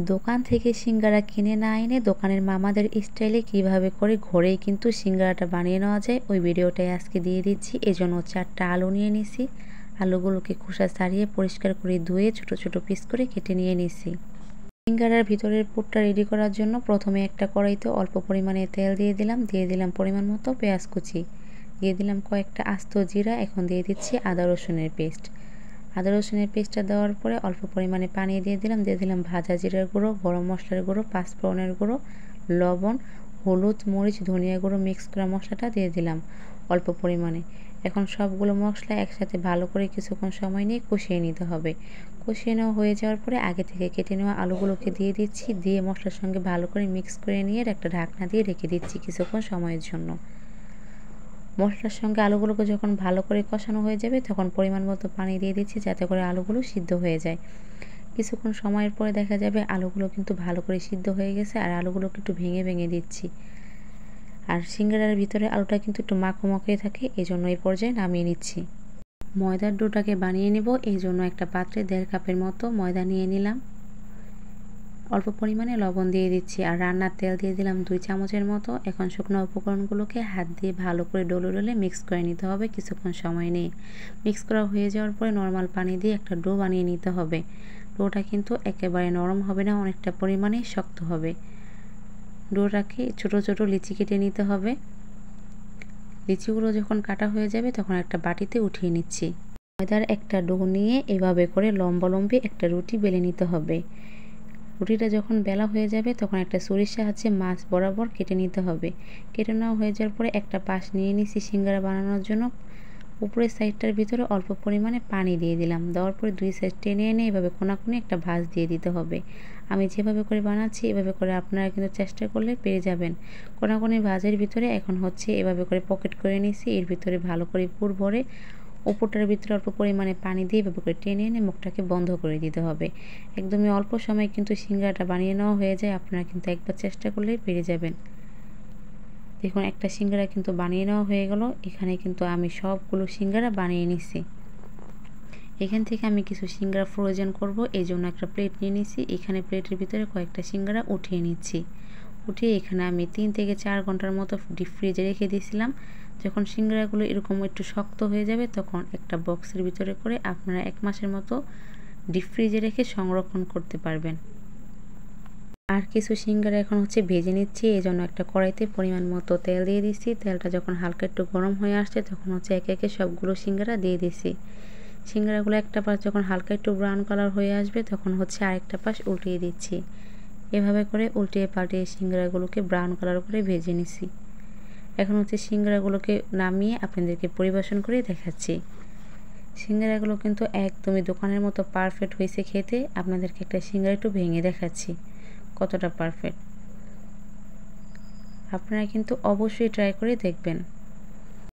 দোকান থেকে সিঙ্গারা কিনে না এনে দোকানের মামাদের স্টাইলে কিভাবে করে ঘরেই কিন্তু সিঙ্গারাটা বানিয়ে নেওয়া যায় ওই ভিডিওটাই আজকে দিয়ে দিচ্ছি। এজন্য 4টা আলু নিয়ে নিছি। আলুগুলোকে খোসা ছাড়িয়ে পরিষ্কার করে ধুয়ে ছোট ছোট পিস করে কেটে নিয়ে নিছি। সিঙ্গারার ভিতরের পুরটা রেডি করার জন্য প্রথমে একটা কড়াইতে অল্প পরিমাণে তেল দিয়ে দিলাম পরিমাণ মতো পেঁয়াজ কুচি, দিয়ে দিলাম কয়েকটা আস্ত জিরা। এখন দিয়ে দিচ্ছি আদা রসুনের পেস্ট। আদা রসুনের পেস্টটা দেওয়ার পরে অল্প পরিমাণে পানি দিয়ে দিলাম ভাজা জিরার গুঁড়ো, গরম মশলার গুঁড়ো, পাঁচফোড়নের গুঁড়ো, লবণ, হলুদ, মরিচ, ধনিয়া গুঁড়ো মিক্স করা মশলাটা দিয়ে দিলাম অল্প পরিমাণে। এখন সবগুলো মশলা একসাথে ভালো করে কিছুক্ষণ সময় নিয়ে কষিয়ে নিতে হবে। কষিয়ে নেওয়া হয়ে যাওয়ার পরে আগে থেকে কেটে নেওয়া আলুগুলোকে দিয়ে দিচ্ছি, দিয়ে মশলার সঙ্গে ভালো করে মিক্স করে নিয়ে একটা ঢাকনা দিয়ে রেখে দিচ্ছি কিছুক্ষণ সময়ের জন্য। মশলার সঙ্গে আলুগুলোকে যখন ভালো করে কষানো হয়ে যাবে তখন পরিমাণ মতো পানি দিয়ে দিচ্ছি যাতে করে আলুগুলো সিদ্ধ হয়ে যায়। কিছুক্ষণ সময়ের পরে দেখা যাবে আলুগুলো কিন্তু ভালো করে সিদ্ধ হয়ে গেছে। আর আলুগুলোকে একটু ভেঙে ভেঙে দিচ্ছি। আর সিঙ্গারার ভিতরে আলুটা কিন্তু একটু মাখো মাখিয়ে থাকে, এই জন্য এই পর্যায়ে নামিয়ে নিচ্ছি। ময়দার ডোটাকে বানিয়ে নেব, এই জন্য একটা পাত্রে 1.5 কাপের মতো ময়দা নিয়ে নিলাম। অল্প পরিমাণে লবণ দিয়ে দিচ্ছি আর রান্নার তেল দিয়ে দিলাম 2 চামচের মতো। এখন শুকনো উপকরণগুলোকে হাত দিয়ে ভালো করে ডলে ডলে মিক্স করে নিতে হবে কিছুক্ষণ সময় নিয়ে। মিক্স করা হয়ে যাওয়ার পরে নর্মাল পানি দিয়ে একটা ডো বানিয়ে নিতে হবে। ডোটা কিন্তু একেবারে নরম হবে না, অনেকটা পরিমাণে শক্ত হবে। ডোটাকে ছোট ছোট লিচি কেটে নিতে হবে। লিচিগুলো যখন কাটা হয়ে যাবে তখন একটা বাটিতে উঠিয়ে নিচ্ছি। ময়দার একটা ডো নিয়ে এভাবে করে লম্বালম্বি একটা রুটি বেলে নিতে হবে। রুটিটা যখন বেলা হয়ে যাবে তখন একটা ছুরির সাহায্যে মাছ বরাবর কেটে নিতে হবে। কেটে নেওয়া হয়ে যাওয়ার পরে একটা পাশ নিয়ে নিচ্ছি সিঙ্গারা বানানোর জন্য। উপরের সাইডটার ভিতরে অল্প পরিমাণে পানি দিয়ে দিলাম। দেওয়ার পরে 2 সাইড টেনে এনে এভাবে কোনাকুনি একটা ভাঁজ দিয়ে দিতে হবে। আমি যেভাবে করে বানাচ্ছি এভাবে করে আপনারা কিন্তু চেষ্টা করলে পেরে যাবেন। কোনাকুনি ভাঁজের ভিতরে এখন হচ্ছে এভাবে করে পকেট করে নিয়েছি, এর ভিতরে ভালো করে পুর ভরে উপরটার ভিতরে অল্প পরিমাণে পানি দিয়ে এভাবে করে টেনে এনে মুখটাকে বন্ধ করে দিতে হবে। একদমই অল্প সময় কিন্তু সিঙ্গারাটা বানিয়ে নেওয়া হয়ে যায়। আপনারা কিন্তু একবার চেষ্টা করলেই পেরে যাবেন। দেখুন একটা সিঙ্গারা কিন্তু বানিয়ে নেওয়া হয়ে গেল। এখানে কিন্তু আমি সবগুলো সিঙ্গারা বানিয়ে নিচ্ছি। এখান থেকে আমি কিছু সিঙ্গারা ফ্রোজেন করব, এই জন্য একটা প্লেট নিয়ে নিচ্ছি। এখানে প্লেটের ভিতরে কয়েকটা সিঙ্গারা উঠিয়ে নিচ্ছি। উঠিয়ে এখানে আমি 3 থেকে 4 ঘন্টার মতো ডিপ ফ্রিজে রেখে দিয়েছিলাম। যখন সিঙ্গারাগুলো এরকম একটু শক্ত হয়ে যাবে তখন একটা বক্সের ভিতরে করে আপনারা 1 মাসের মতো ডিপ ফ্রিজে রেখে সংরক্ষণ করতে পারবেন। আর কিছু সিঙ্গারা এখন হচ্ছে ভেজে নিচ্ছি, এই জন্য একটা কড়াইতে পরিমাণ মতো তেল দিয়ে দিচ্ছি। তেলটা যখন হালকা একটু গরম হয়ে আসছে তখন হচ্ছে একে একে সবগুলো সিঙ্গারা দিয়ে দিচ্ছি। সিঙ্গারাগুলো একটা পাশ যখন হালকা একটু ব্রাউন কালার হয়ে আসবে তখন হচ্ছে আরেকটা পাশ উল্টিয়ে দিচ্ছি। এভাবে করে উল্টিয়ে পাল্টিয়ে সিঙ্গারাগুলোকে ব্রাউন কালার করে ভেজে নিচ্ছি। এখন হচ্ছে সিঙ্গারাগুলোকে নামিয়ে আপনাদেরকে পরিবেশন করে দেখাচ্ছি। সিঙ্গারাগুলো কিন্তু একদমই দোকানের মতো পারফেক্ট হয়েছে খেতে। আপনাদেরকে একটা সিঙ্গারা একটু ভেঙে দেখাচ্ছি কতটা পারফেক্ট। আপনারা কিন্তু অবশ্যই ট্রাই করে দেখবেন।